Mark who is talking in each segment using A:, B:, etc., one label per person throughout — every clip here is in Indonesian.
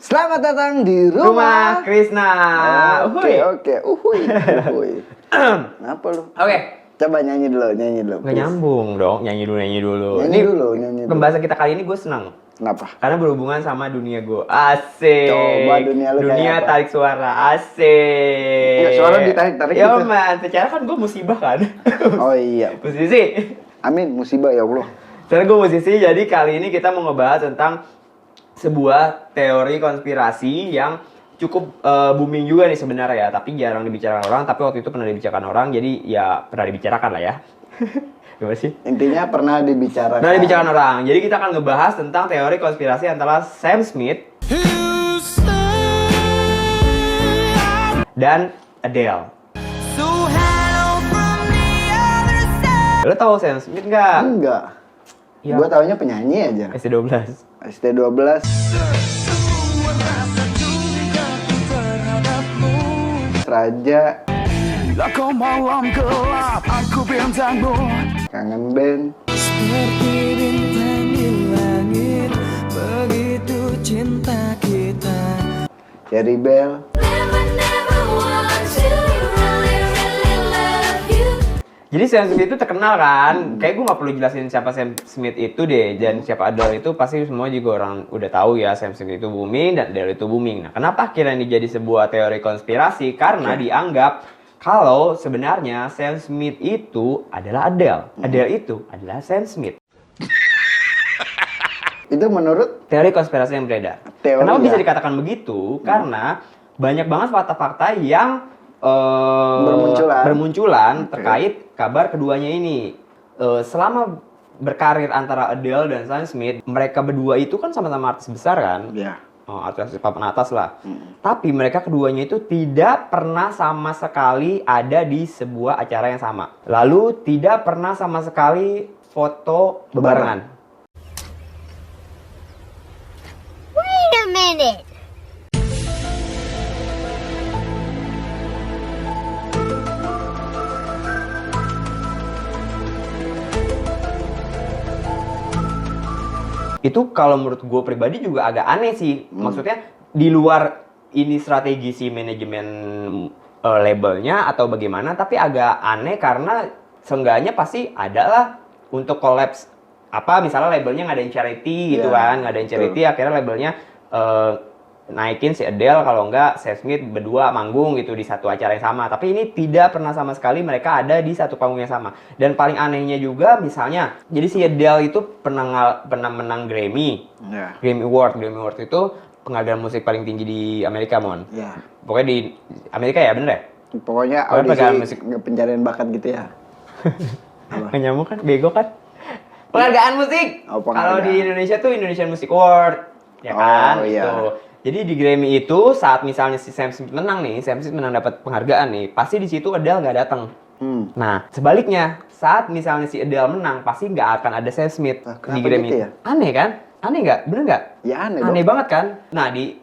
A: Selamat datang di rumah
B: Krisna.
A: Oke. Uhuy. Kenapa lu?
B: Oke.
A: Coba nyanyi dulu.
B: Nggak
A: please.
B: nyambung dong, nyanyi dulu.
A: Nyanyi dulu.
B: Pembahasan kita kali ini gue senang.
A: Kenapa?
B: Karena berhubungan sama dunia gue. Asik.
A: Coba dunia lu kayak apa?
B: tarik suara. Asik.
A: Ya, suara ditarik-tarik
B: Yo
A: gitu.
B: man, secara kan gue musibah kan.
A: Oh iya.
B: Musisi.
A: Amin, musibah ya Allah.
B: Secara gue musisi, jadi kali ini kita mau ngebahas tentang sebuah teori konspirasi yang cukup booming juga nih sebenarnya ya, tapi jarang dibicarakan orang, tapi waktu itu pernah dibicarakan orang, jadi ya pernah dibicarakan lah ya. Gimana sih?
A: Intinya pernah dibicarakan.
B: Pernah dibicarakan orang. Jadi kita akan ngebahas tentang teori konspirasi antara Sam Smith dan Adele. Lo tau Sam Smith nggak?
A: Enggak.
B: Ya.
A: Gue taunya penyanyi aja.
B: ST12.
A: ST12. Raja.
C: Bila kau malam gelap, aku bintangmu.
A: Kangen band.
C: Seperti bintang di langit, begitu cinta kita.
A: Cherry Bell.
B: Jadi Sam Smith itu terkenal kan, kayak gue nggak perlu jelasin siapa Sam Smith itu deh, dan siapa Adele itu pasti semua juga orang udah tahu ya, Sam Smith itu booming dan Adele itu booming. Nah, kenapa akhirnya ini jadi sebuah teori konspirasi? Karena dianggap kalau sebenarnya Sam Smith itu adalah Adele, Adele itu adalah Sam Smith.
A: Itu menurut
B: Teori konspirasi yang beredar.
A: Teori
B: Kenapa
A: ya?
B: bisa dikatakan begitu? Karena banyak banget fakta-fakta yang bermunculan terkait kabar keduanya ini. Selama berkarir antara Adele dan Sam Smith, mereka berdua itu kan sama-sama artis besar kan?
A: ya.
B: Artis papan atas lah. Tapi mereka keduanya itu tidak pernah sama sekali ada di sebuah acara yang sama. Lalu tidak pernah sama sekali foto bebarengan.
D: Wait a minute.
B: Itu kalau menurut gue pribadi juga agak aneh sih. Maksudnya di luar ini strategi si manajemen labelnya atau bagaimana, tapi agak aneh karena seenggaknya pasti ada lah untuk collabs apa, misalnya labelnya ngadain charity gitu kan, ngadain charity, akhirnya labelnya naikin si Adele, kalau enggak Sam Smith berdua manggung gitu di satu acara yang sama. Tapi ini tidak pernah sama sekali mereka ada di satu panggung yang sama. Dan paling anehnya juga misalnya, jadi si Adele itu pernah menang Grammy.
A: Ya.
B: Grammy Award itu penghargaan musik paling tinggi di Amerika, Mon.
A: Ya.
B: Pokoknya di Amerika ya, bener ya?
A: Pokoknya
B: penghargaan
A: audisi pencarian bakat gitu ya. Apa?
B: Nggak nyamuk kan? Bego kan? Penghargaan musik!
A: Oh,
B: Kalau
A: penghargaan.
B: di Indonesia tuh Indonesian Music Award. Ya kan?
A: Oh, iya.
B: Gitu. Jadi di Grammy itu saat misalnya si Sam Smith menang nih, Sam Smith menang dapat penghargaan nih, pasti di situ Adele nggak datang. Nah, sebaliknya saat misalnya si Adele menang, pasti nggak akan ada Sam Smith
A: Nah,
B: di
A: kenapa
B: Grammy.
A: gitu ya?
B: Aneh kan? Aneh nggak? Bener nggak?
A: Ya aneh
B: Aneh
A: dong.
B: banget kan? Nah, di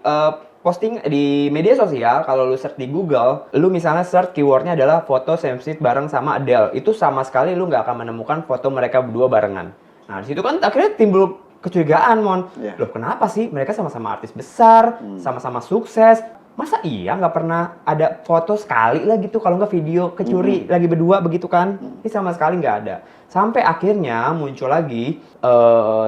B: posting di media sosial, kalau lu search di Google, lu misalnya search keywordnya adalah foto Sam Smith bareng sama Adele, itu sama sekali lu nggak akan menemukan foto mereka berdua barengan. Nah, di situ kan akhirnya timbul kecurigaan, Mon.
A: Iya.
B: Loh, kenapa sih? Mereka sama-sama artis besar, sama-sama sukses. Masa iya nggak pernah ada foto sekali lah gitu, kalau nggak video kecuri lagi berdua begitu kan? Ini sama sekali nggak ada. Sampai akhirnya muncul lagi,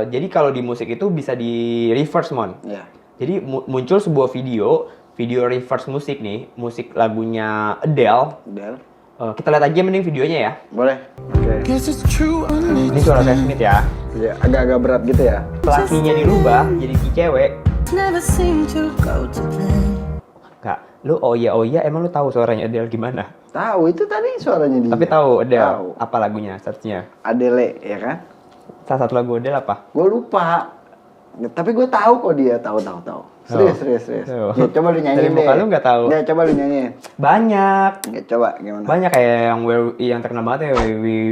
B: jadi kalau di musik itu bisa di reverse, Mon.
A: Ya.
B: Jadi muncul sebuah video reverse musik nih, musik lagunya Adele.
A: Del.
B: Kita lihat aja mending videonya ya.
A: Boleh. Oke.
C: Guess it's true, I need
B: Ini suara Sam Smith ya.
A: Ya, agak-agak berat gitu ya.
B: Lakinya dirubah jadi si cewek.
C: never seem to go to plan.
B: Kak, lu oh iya emang lu tahu suaranya Adele gimana?
A: Tahu itu tadi suaranya dia.
B: Tapi tahu Adele
A: Tahu.
B: apa lagunya, search-nya?
A: Adele ya kan?
B: Salah satu lagu Adele apa?
A: Gue lupa. Tapi gue tahu kok dia tahu. Serius.
B: Oh.
A: Ya, coba lu nyanyiin
B: Dari muka
A: deh.
B: lu nggak tahu.
A: Ya, coba lu nyanyiin.
B: Banyak.
A: Ya, coba gimana?
B: Banyak kayak yang terkenal banget ya,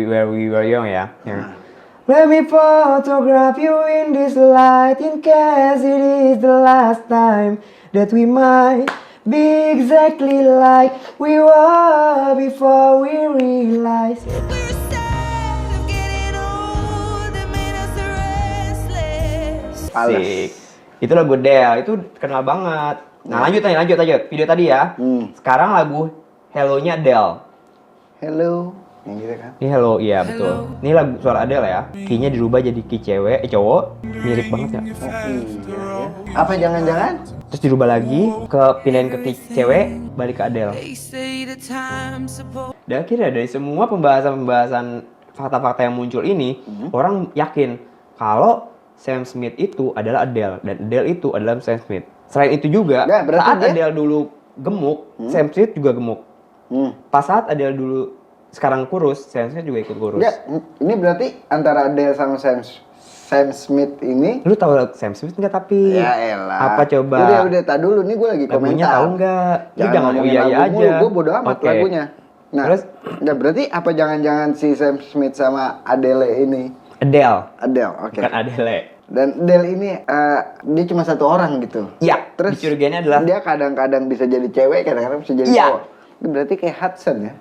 B: Where We Were Young ya. Yang Let me photograph you in this light in case it is the last time that we might be exactly like we were before we realized.
E: We're sad of getting old, that made us restless.
A: Pales.
B: Asik. Itu lagu Adele, itu terkenal banget. Nah, lanjut. Video tadi ya. Sekarang lagu Hello-nya Adele.
A: Hello, yang gitu kan?
B: Ini Hello, iya betul. Ini lagu suara Adele ya. Key-nya dirubah jadi key cowok. Mirip banget ya.
A: Iya, ya. Apa jangan-jangan?
B: Terus dirubah lagi, pindahin ke key cewek, balik ke Adele.
E: They say the time's supposed
B: Dan akhirnya dari semua pembahasan fakta-fakta yang muncul ini, orang yakin kalau Sam Smith itu adalah Adele dan Adele itu adalah Sam Smith. Selain itu juga,
A: Ya, berarti
B: saat
A: dia-
B: Adele dulu gemuk, Sam Smith juga gemuk. Pas saat Adele dulu sekarang kurus, Sam Smith juga ikut kurus.
A: Enggak, ini berarti antara Adele sama Sam Smith ini.
B: Lu tahu Sam Smith nggak tapi?
A: Ya elah.
B: Apa coba?
A: Udah, tak dulu nih gue lagi
B: Lagunya
A: komentar.
B: tahu nggak? Lu jangan
A: ngomongin
B: iya
A: lagu
B: aja.
A: mulu, gue bodo amat
B: Oke.
A: lagunya. Nah,
B: Terus?
A: ya berarti apa jangan-jangan si Sam Smith sama Adele ini?
B: Adele,
A: Adele, oke.
B: bukan Adele.
A: Dan Adele ini dia cuma satu orang gitu.
B: Iya,
A: Terus
B: dicurigainya adalah
A: dia kadang-kadang bisa jadi cewek, kadang-kadang bisa jadi
B: Iya.
A: cowok. Ini berarti kayak Hudson ya?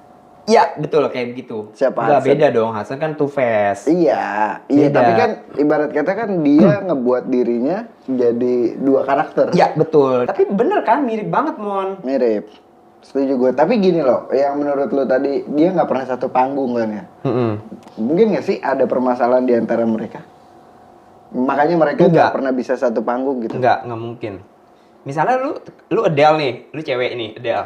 B: iya, betul kayak begitu.
A: Siapa
B: Nggak,
A: Hudson?
B: beda dong. Hudson kan Two Face.
A: Iya,
B: Beda.
A: tapi kan ibarat kata kan dia ngebuat dirinya jadi dua karakter.
B: Iya, betul. Tapi bener kan, mirip banget, Mon.
A: Mirip. Setuju gue. Tapi gini loh, yang menurut lo tadi dia nggak pernah satu panggung kan ya? Mungkin nggak sih ada permasalahan di antara mereka? Makanya mereka nggak
B: Enggak.
A: pernah bisa satu panggung gitu.
B: Nggak mungkin. Misalnya lu Adele nih, lu cewek nih, Adele.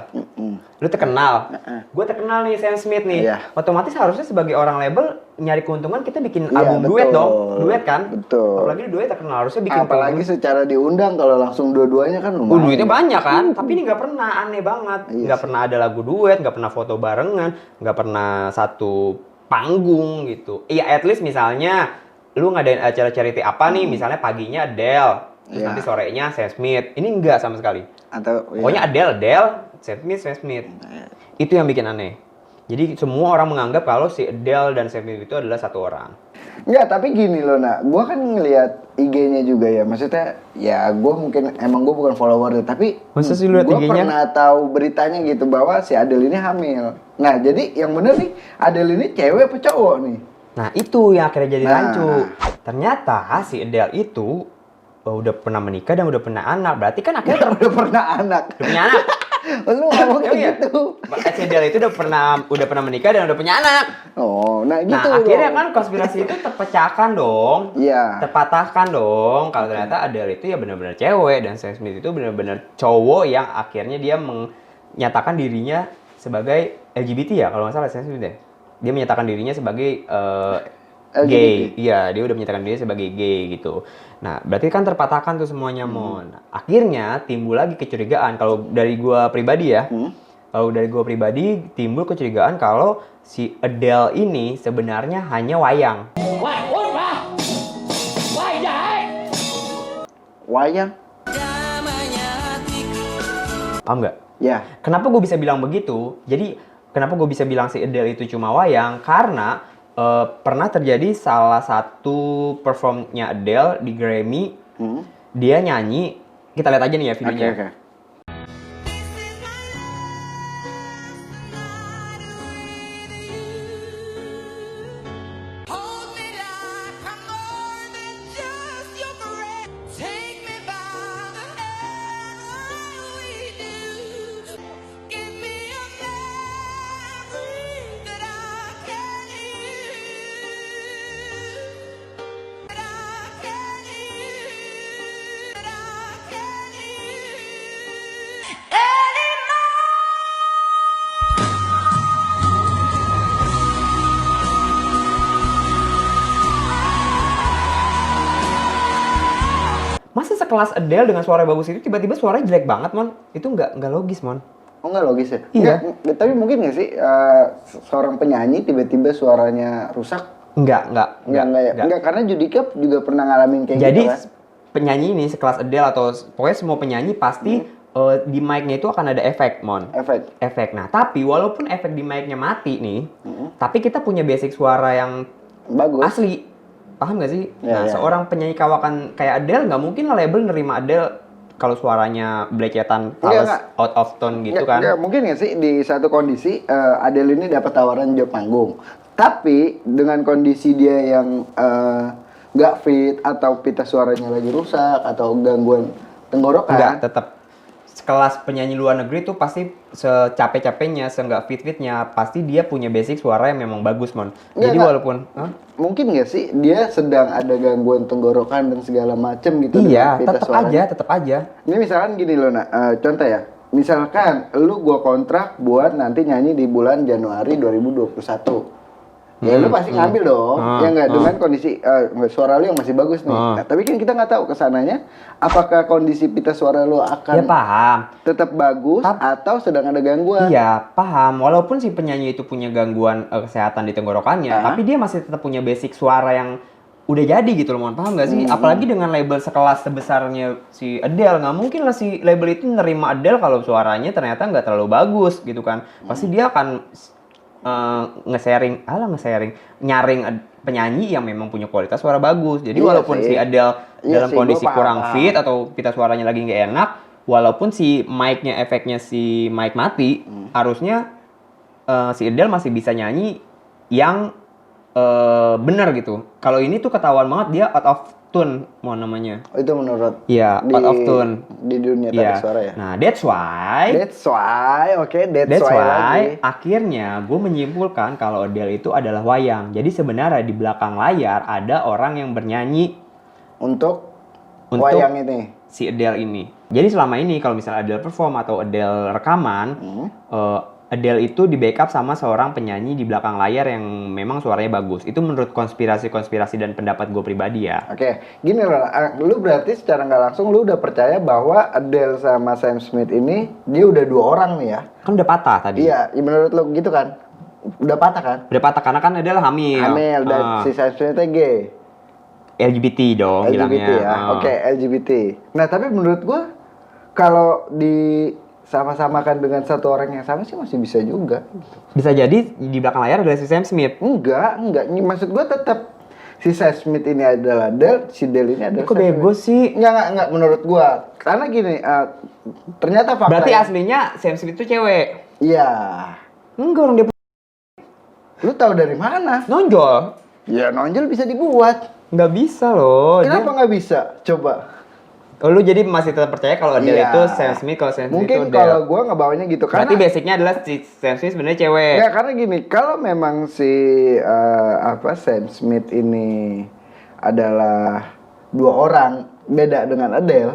B: Lu terkenal. Gue terkenal nih, Sam Smith nih.
A: Iya.
B: Otomatis harusnya sebagai orang label nyari keuntungan kita bikin
A: Iya,
B: album duet
A: betul.
B: dong. Duet kan?
A: Betul.
B: Apalagi duet terkenal harusnya bikin
A: Apalagi
B: keuntungan.
A: secara diundang kalau langsung dua-duanya kan lumayan.
B: Duitnya banyak kan, tapi ini nggak pernah, aneh banget.
A: Iya
B: Nggak
A: sih.
B: pernah ada lagu duet, nggak pernah foto barengan, nggak pernah satu panggung gitu. Iya, at least misalnya lu ngadain acara charity apa nih, misalnya paginya Adele, terus
A: Iya.
B: nanti sorenya Sam Smith. Ini enggak sama sekali.
A: Atau
B: Pokoknya Adele, Sam Smith. Itu yang bikin aneh. Jadi semua orang menganggap kalau si Adele dan Sam Smith itu adalah satu orang.
A: Enggak, tapi gini loh, nak. Gua kan ngelihat IG-nya juga ya. Maksudnya, ya gua mungkin emang gua bukan follower, tapi
B: Masa sih lu liat
A: gua
B: IG-nya?
A: pernah tahu beritanya gitu bahwa si Adele ini hamil. Nah, jadi yang bener nih, Adele ini cewek apa cowok nih?
B: Nah itu yang akhirnya jadi
A: Nah.
B: rancu. Ternyata si Adele itu udah pernah menikah dan udah pernah anak. Berarti kan akhirnya
A: Udah pernah anak.
B: udah punya anak.
A: Lu ngomong
B: Emang iya?
A: kayak gitu.
B: Si Adele itu udah pernah menikah dan udah punya anak.
A: Oh, nah gitu
B: Nah akhirnya
A: dong.
B: kan konspirasi itu terpecahkan dong.
A: Iya.
B: Terpatahkan dong. Kalau ternyata Adele itu ya benar-benar cewek dan Sam Smith itu benar-benar cowok yang akhirnya dia menyatakan dirinya sebagai LGBT ya kalau nggak salah Sam Smith ya. Dia menyatakan dirinya sebagai
A: LGBT.
B: gay. Iya, dia udah menyatakan dirinya sebagai gay gitu. Nah, berarti kan terpatahkan tuh semuanya, Mon. Akhirnya timbul lagi kecurigaan kalau dari gua pribadi ya. Kalau dari gua pribadi timbul kecurigaan kalau si Adele ini sebenarnya hanya wayang.
A: Wayang.
B: Paham nggak?
A: Ya.
B: Kenapa gue bisa bilang begitu? Jadi, kenapa gue bisa bilang si Adele itu cuma wayang? Karena pernah terjadi salah satu performnya Adele di Grammy. Dia nyanyi, kita lihat aja nih ya videonya.
A: Oke.
E: hold me like I'm more than just your friend. Take me by the hand while we do. Give me a memory that I can use. That I can use. That I can use. Anymore.
B: Masa sekelas Adele dengan suara bagus itu tiba-tiba suaranya jelek banget, Mon? Itu nggak logis, Mon.
A: Oh, nggak logis ya?
B: Iya.
A: Nggak, tapi mungkin nggak sih seorang penyanyi tiba-tiba suaranya rusak?
B: Enggak.
A: Enggak, karena Judika juga pernah ngalamin kayak
B: Jadi
A: gitu kan?
B: penyanyi ini sekelas Adele atau pokoknya semua penyanyi pasti di mic-nya itu akan ada efek, Mon.
A: Efek.
B: Nah, tapi walaupun efek di mic-nya mati nih, tapi kita punya basic suara yang
A: Bagus.
B: asli. Paham gak sih?
A: Ya,
B: Nah,
A: ya.
B: seorang penyanyi kawakan kayak Adele nggak mungkin lah label nerima Adele kalau suaranya belecetan, fals,
A: Nggak.
B: out of tone gitu kan.
A: Nggak, mungkin nggak sih di satu kondisi Adele ini dapat tawaran job panggung. Tapi dengan kondisi dia yang nggak fit atau pita suaranya lagi rusak atau gangguan tenggorokan.
B: Enggak, tetap sekelas penyanyi luar negeri tuh pasti secapek-capeknya, seenggak fit-fitnya, pasti dia punya basic suara yang memang bagus, Mon. Jadi
A: Enggak.
B: walaupun
A: Mungkin nggak sih dia sedang ada gangguan tenggorokan dan segala macem gitu
B: iya,
A: dengan pita suaranya?
B: tetap aja.
A: Ini misalkan gini loh, contoh ya. Misalkan lu gua kontrak buat nanti nyanyi di bulan Januari 2021. Ya lu pasti ngambil dong. Ya enggak dengan kondisi suara lu yang masih bagus nih. Nah, tapi kan kita nggak tahu kesananya apakah kondisi pita suara lu akan
B: Ya paham.
A: tetap bagus atau sedang ada gangguan.
B: Iya, paham. Walaupun si penyanyi itu punya gangguan kesehatan di tenggorokannya, tapi dia masih tetap punya basic suara yang udah jadi gitu loh, Mon. Paham gak sih? Apalagi dengan label sekelas sebesarnya si Adele, nggak mungkin lah si label itu nerima Adele kalau suaranya ternyata nggak terlalu bagus gitu kan. Pasti dia akan nyaring penyanyi yang memang punya kualitas suara bagus. Jadi
A: Iya
B: walaupun
A: sih.
B: si Adele
A: Iya
B: dalam
A: sih,
B: kondisi
A: gua paham.
B: kurang fit atau pita suaranya lagi nggak enak, walaupun si mic-nya efeknya si mic mati, harusnya si Adele masih bisa nyanyi yang benar gitu. Kalau ini tuh ketahuan banget dia out of tune, mau namanya.
A: Itu menurut
B: Iya, out of tune.
A: di dunia
B: Iya.
A: tata suara ya.
B: Nah, that's why
A: That's why lagi.
B: akhirnya gue menyimpulkan kalau Adele itu adalah wayang. Jadi sebenarnya di belakang layar ada orang yang bernyanyi
A: Untuk
B: Untuk-
A: wayang ini.
B: si Adele ini. Jadi selama ini kalau misalnya Adele perform atau Adele rekaman, Adele itu di backup sama seorang penyanyi di belakang layar yang memang suaranya bagus. Itu menurut konspirasi dan pendapat gue pribadi ya.
A: Oke, gini loh, lu berarti secara nggak langsung lu udah percaya bahwa Adele sama Sam Smith ini dia udah dua orang nih ya?
B: Kan udah patah tadi.
A: Iya, menurut lu gitu kan? Udah patah kan?
B: Udah patah karena kan Adele hamil.
A: Hamil dan si Sam Smith-nya gay.
B: LGBT dong
A: LGBT
B: bilangnya.
A: ya, oke LGBT. Nah tapi menurut gua kalau disama-samakan dengan satu orang yang sama sih masih bisa juga.
B: Bisa jadi di belakang layar adalah si Sam Smith.
A: Enggak. Maksud gua tetap si Sam Smith ini adalah Adele, si Adele ini adalah
B: Kok
A: Sam
B: bego
A: Smith.
B: sih?
A: Enggak menurut gua. Karena gini, ternyata fakta.
B: Berarti aslinya Sam Smith itu cewek.
A: Iya.
B: Enggak, orang dia
A: Lu tahu dari mana?
B: nonjol.
A: Ya nonjol bisa dibuat.
B: Nggak bisa loh.
A: Kenapa nggak bisa? Coba.
B: Oh, lu jadi masih tetap percaya kalau Adele
A: Iya.
B: itu Sam Smith, kalau Sam Smith itu
A: Mungkin
B: Adele.
A: kalau gua ngebawanya gitu
B: Berarti
A: karena
B: basicnya adalah si Sam Smith sebenarnya cewek.
A: ya karena gini, kalau memang si Sam Smith ini adalah dua orang beda dengan Adele,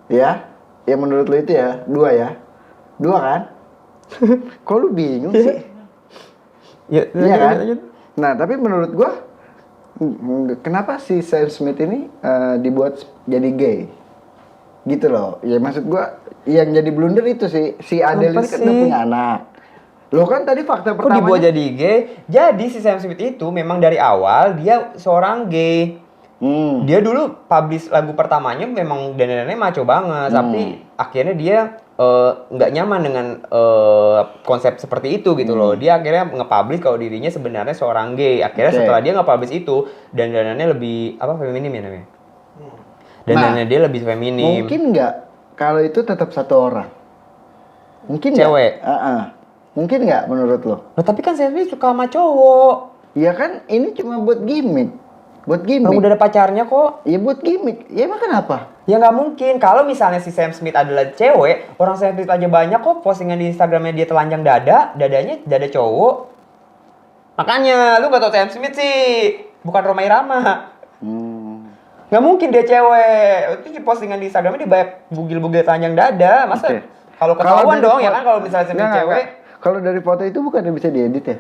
A: ya menurut lu itu ya dua kan? Kok lu bingung sih?
B: Ya,
A: Iya kan?
B: lanjut.
A: Nah tapi menurut gua kenapa si Sam Smith ini dibuat jadi gay? Gitu loh. Ya maksud gua yang jadi blunder itu sih si Adele
B: Apa
A: ini kan
B: sih?
A: udah punya anak. Lo kan tadi fakta
B: Kok dibuat
A: pertamanya.
B: jadi gay? Jadi si Sam Smith itu memang dari awal dia seorang gay. Dia dulu publish lagu pertamanya memang dandanannya maco banget, tapi akhirnya dia nggak nyaman dengan konsep seperti itu gitu loh. Dia akhirnya nge-publish kalau dirinya sebenarnya seorang gay. Akhirnya
A: Oke.
B: setelah dia nge-publish itu, dandanannya lebih feminim ya namanya. Dandanannya dia lebih feminim.
A: Mungkin nggak kalau itu tetap satu orang. Mungkin nggak?
B: Cewek.
A: Mungkin nggak menurut lo?
B: Loh, tapi kan Sam Smith suka sama cowok.
A: Ya kan ini cuma buat gimmick. Buat
B: Orang
A: gimmick.
B: udah ada pacarnya kok.
A: Ya buat gimmick. Ya emang kenapa?
B: Ya nggak mungkin. Kalau misalnya si Sam Smith adalah cewek, orang Sam Smith aja banyak kok postingan di Instagramnya dia telanjang dadanya dada cowok. Makanya lu gak tau Sam Smith sih, bukan Rhoma Irama. Nggak mungkin dia cewek. Itu di postingan di Instagramnya dia banyak bugil-bugil telanjang dada. Masa
A: Oke.
B: kalau ketahuan
A: dari
B: dong ya
A: foto-
B: kan kalau misalnya Sam Smith
A: Nggak,
B: cewek.
A: nggak. Kalau dari foto itu bukannya bisa diedit ya?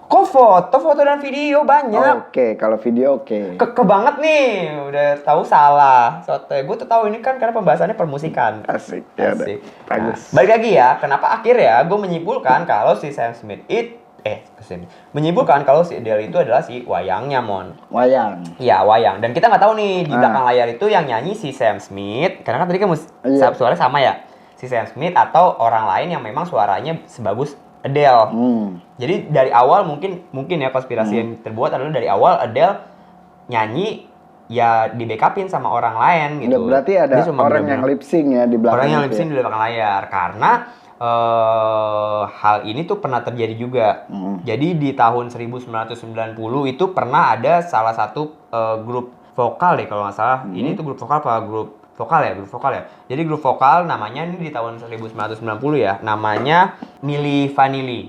B: Kok foto dan video banyak.
A: Oke, kalau video oke.
B: Keke banget nih, udah tahu salah. Soalnya gue tuh tahu ini kan karena pembahasannya permusikan.
A: Asik, ya udah.
B: Asik.
A: Bagus.
B: Nah, balik lagi ya, kenapa akhirnya gue menyimpulkan kalau si Sam Smith menyimpulkan kalau si Adele itu adalah si wayangnya, Mon.
A: Wayang.
B: Iya, wayang. Dan kita nggak tahu nih di
A: Ah.
B: belakang layar itu yang nyanyi si Sam Smith, karena kan tadi kan
A: Iya.
B: suaranya sama ya. Si Sam Smith atau orang lain yang memang suaranya sebagus Adele. Jadi dari awal mungkin ya konspirasi yang terbuat adalah dari awal Adele nyanyi ya di backupin sama orang lain gitu.
A: Berarti ada
B: Dia cuma
A: orang
B: bener-bener-
A: yang lip sync ya di belakang.
B: orang yang
A: itu
B: lip sync
A: ya?
B: di belakang layar karena hal ini tuh pernah terjadi juga. Jadi di tahun 1990 itu pernah ada salah satu grup vokal deh kalau nggak salah. Ini tuh grup vokal apa grup vokal ya? Grup vokal ya. Jadi grup vokal namanya ini di tahun 1990 ya. Namanya Milli Vanilli.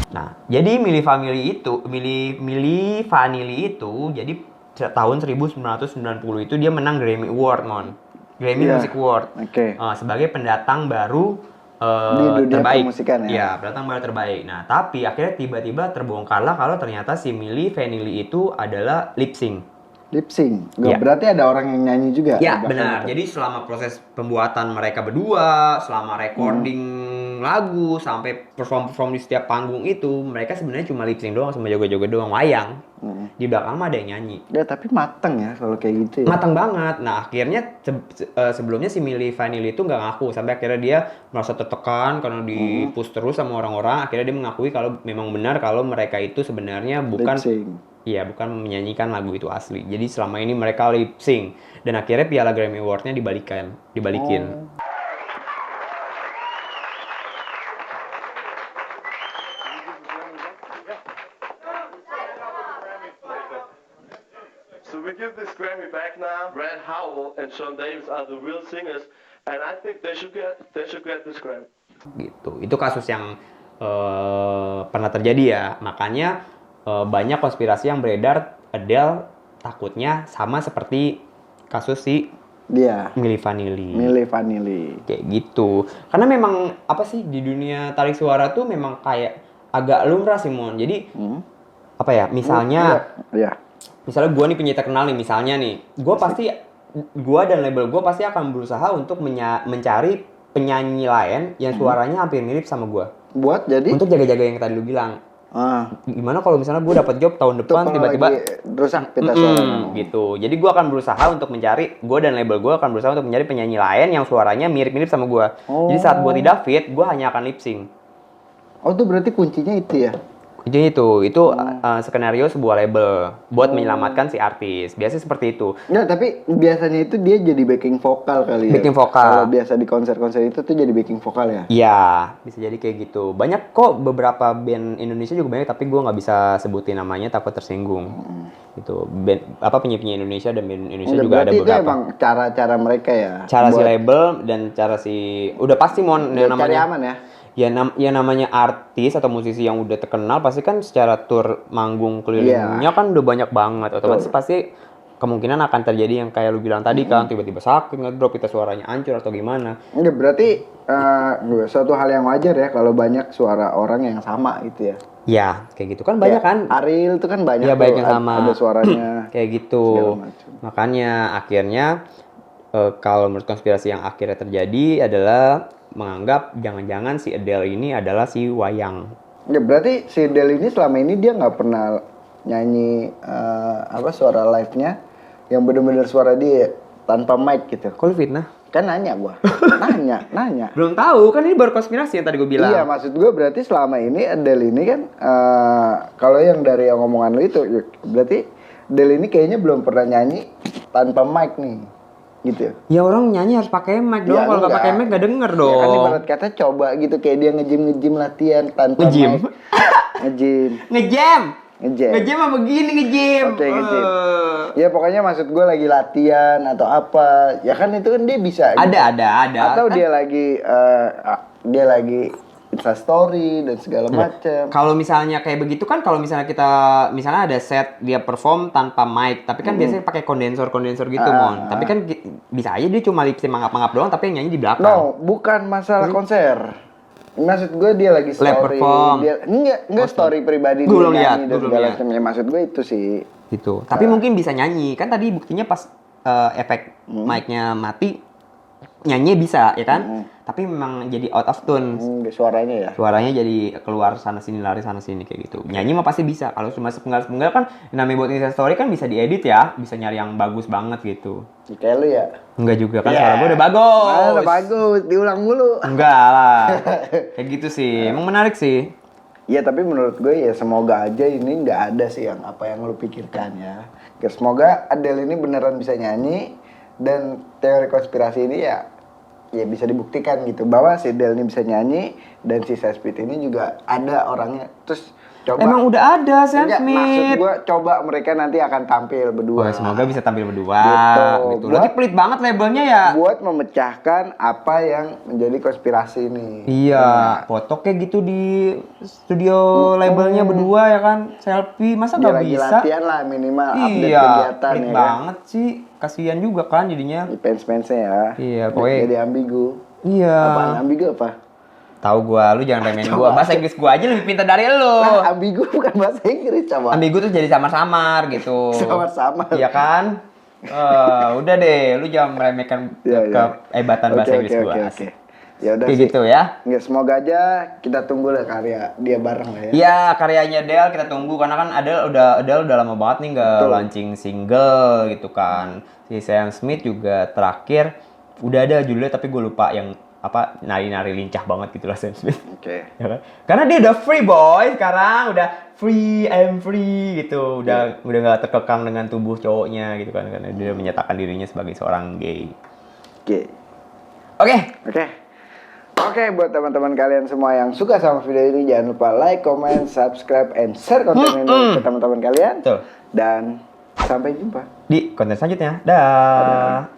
B: Nah, jadi Milli Vanilli itu jadi tahun 1990 itu dia menang Grammy Award, Grammy
A: Iya.
B: Music Award.
A: Oke.
B: Sebagai pendatang baru
A: Di dunia
B: terbaik.
A: permusikan ya?
B: Iya, pendatang baru terbaik. Nah, tapi akhirnya tiba-tiba terbongkarlah kalau ternyata si Milli Vanilli itu adalah lip sync.
A: Lip sync.
B: Iya.
A: Berarti ada orang yang nyanyi juga?
B: Ya,
A: di belakang
B: benar.
A: itu?
B: Jadi selama proses pembuatan mereka berdua, selama recording lagu, sampai perform di setiap panggung itu, mereka sebenarnya cuma lip sync doang sama joget-joget doang, wayang. Di belakang mah ada yang nyanyi.
A: Ya, tapi mateng ya kalau kayak gitu ya.
B: Matang banget. Nah, akhirnya sebelumnya si Milli Vanilli itu nggak ngaku. Sampai akhirnya dia merasa tertekan karena di-push terus sama orang-orang. Akhirnya dia mengakui kalau memang benar kalau mereka itu sebenarnya bukan...
A: Lip sync.
B: Iya, bukan menyanyikan lagu itu asli. Jadi selama ini mereka lip sync. Dan akhirnya piala Grammy Award-nya dibalikin.
F: So we give this Grammy back now. Brad Howell and Sean Davis are the real singers, and I think they should get this Grammy.
B: Gitu. Itu kasus yang pernah terjadi ya. Makanya banyak konspirasi yang beredar Adele takutnya sama seperti kasus si
A: Dia.
B: Milli Vanilli.
A: Milli Vanilli.
B: Kayak gitu. Karena memang apa sih di dunia tarik suara tuh memang kayak agak lumrah sih Mon. Jadi apa ya? Misalnya
A: Iya.
B: misalnya gue nih penyanyi terkenal nih misalnya nih, gue dan label gue pasti akan berusaha untuk mencari penyanyi lain yang suaranya hampir mirip sama gue.
A: Buat jadi?
B: Untuk jaga-jaga yang tadi lu bilang. Gimana kalau misalnya gue dapat job tahun depan tiba-tiba
A: rusak pita suara
B: gitu. Jadi gue akan berusaha untuk mencari, gue dan label gue akan berusaha untuk mencari penyanyi lain yang suaranya mirip-mirip sama gue. Jadi saat gue tidak fit, gue hanya akan lip sync.
A: Oh, itu berarti kuncinya itu ya?
B: Itu skenario sebuah label buat menyelamatkan si artis. Biasanya seperti itu.
A: Enggak, tapi biasanya itu dia jadi backing vokal kali ya.
B: Backing vokal.
A: Kalau biasa di konser-konser itu tuh jadi backing vokal ya.
B: Iya, bisa jadi kayak gitu. Banyak kok beberapa band Indonesia juga banyak, tapi gue nggak bisa sebutin namanya takut tersinggung. Gitu. Band penyanyi Indonesia dan band Indonesia
A: Enggak,
B: juga ada
A: berarti
B: beberapa.
A: itu emang cara-cara mereka ya.
B: Cara si
A: buat-
B: label dan cara si udah pasti Mon
A: ya,
B: yang
A: cari
B: namanya
A: aman ya.
B: ya namanya artis atau musisi yang udah terkenal pasti kan secara tur manggung kelilingnya kan udah banyak banget, otomatis pasti kemungkinan akan terjadi yang kayak lu bilang tadi kan tiba-tiba sakit ngedrop, kita suaranya hancur atau gimana.
A: Enggak, berarti suatu hal yang wajar ya kalau banyak suara orang yang sama gitu ya.
B: Ya kayak gitu kan banyak kan.
A: Ariel itu kan banyak
B: Iya,
A: tuh,
B: baik yang sama.
A: ada suaranya.
B: Kayak gitu.
A: Segala macam.
B: Makanya akhirnya kalau menurut konspirasi yang akhirnya terjadi adalah menganggap jangan-jangan si Adele ini adalah si wayang.
A: Ya, berarti si Adele ini selama ini dia nggak pernah nyanyi suara live-nya yang bener-bener suara dia tanpa mic gitu.
B: Kok lu fitnah?
A: Kan nanya gua. nanya.
B: Belum tahu, kan ini baru konspirasi yang tadi gue bilang.
A: Iya, maksud gue berarti selama ini Adele ini kan kalau yang dari yang omongan lu itu berarti Adele ini kayaknya belum pernah nyanyi tanpa mic nih. Gitu.
B: Ya orang nyanyi harus pakai mic dong,
A: Ya,
B: kalau nggak
A: enggak.
B: pakai mic nggak denger dong.
A: Ya kan ibarat kata coba gitu kayak dia nge-gym latihan tanpa
B: Nge-gym?
A: mic. Nge-gym.
B: Ngejam
A: Nge-jam.
B: Ngejam apa begini ngejam?
A: Oke, nge-gym. Ya pokoknya maksud gue lagi latihan atau apa. Ya kan itu kan dia bisa. gitu.
B: Ada.
A: Atau
B: Kan
A: dia lagi Insta story dan segala macam.
B: kalau misalnya kayak begitu kan, kalau misalnya misalnya ada set dia perform tanpa mic, tapi kan biasanya pakai kondensor gitu Mon. Tapi kan bisa aja dia cuma lip sync mangap-mangap doang, tapi yang nyanyi di belakang.
A: No, bukan masalah konser. Maksud gue dia lagi
B: Live
A: story.
B: perform.
A: Dia enggak story pribadi
B: Gue belum
A: dia
B: lihat,
A: nyanyi
B: gue
A: dan
B: belum
A: segala
B: lihat.
A: macam. Ya maksud gue itu sih.
B: Gitu. Tapi mungkin bisa nyanyi. Kan tadi buktinya pas efek mic-nya mati, nyanyi bisa, ya kan? Tapi memang jadi out of tune.
A: Suaranya ya.
B: Suaranya jadi keluar sana sini, lari sana sini kayak gitu. Nyanyi mah pasti bisa. Kalau cuma sepenggal kan namanya buat Insta story kan bisa diedit ya, bisa nyari yang bagus banget gitu.
A: Kayak lu ya.
B: Enggak juga kan,
A: Iya.
B: suara gue udah bagus.
A: Udah bagus, diulang mulu.
B: Enggak lah. Kayak gitu sih. Emang menarik sih.
A: Ya tapi menurut gue ya semoga aja ini nggak ada sih yang apa yang lu pikirkan ya. Ya, semoga Adele ini beneran bisa nyanyi Dan teori konspirasi ini ya bisa dibuktikan gitu bahwa si Del ini bisa nyanyi dan si Sam Smith ini juga ada orangnya. Terus coba
B: Emang udah ada Sam
A: Enggak, maksud
B: Smith.
A: gua coba mereka nanti akan tampil berdua.
B: Wah, semoga bisa tampil berdua.
A: Gitu.
B: Gitu. Lagi pelit banget labelnya ya.
A: Buat memecahkan apa yang menjadi konspirasi ini.
B: Iya, foto kayak gitu di studio labelnya berdua ya kan, selfie. Masa
A: Dia
B: nggak
A: lagi
B: bisa?
A: latihan lah minimal update
B: Iya,
A: kegiatan
B: pelit
A: ya kan.
B: banget sih. Kasihan juga kan jadinya.
A: Di fans-fansnya ya.
B: Iya, pokoknya-
A: Jadi ambigu.
B: Iya.
A: Apaan ambigu apa?
B: Tahu gua, lu jangan remehin gua. Bahasa Inggris gua aja lebih pintar dari lu.
A: Nah, ambigu bukan bahasa Inggris coba.
B: Ambigu tuh jadi samar-samar gitu.
A: Samar-samar.
B: Iya kan? Udah deh, lu jangan meremehkan
A: Iya, iya.
B: kehebatan bahasa Inggris gua.
A: Oke. Ya udah
B: Kayak
A: sih.
B: gitu ya.
A: Ya, semoga aja kita tunggu lah karya dia bareng lah ya.
B: Iya, karyanya Adele kita tunggu karena kan Adele udah lama banget nih nggak
A: Betul.
B: launching single gitu kan. Si Sam Smith juga terakhir udah ada judulnya tapi gue lupa yang apa nari-nari lincah banget gitu lah Sam Smith.
A: Oke.
B: Ya kan? Karena dia udah free boy sekarang, udah I'm free gitu, udah nggak terkekang dengan tubuh cowoknya gitu kan, karena dia menyatakan dirinya sebagai seorang gay.
A: Oke.
B: Oke,
A: Oke, buat teman-teman kalian semua yang suka sama video ini, jangan lupa like, comment, subscribe, and share konten ini ke teman-teman kalian.
B: Betul.
A: Dan sampai jumpa.
B: Di konten selanjutnya, dah.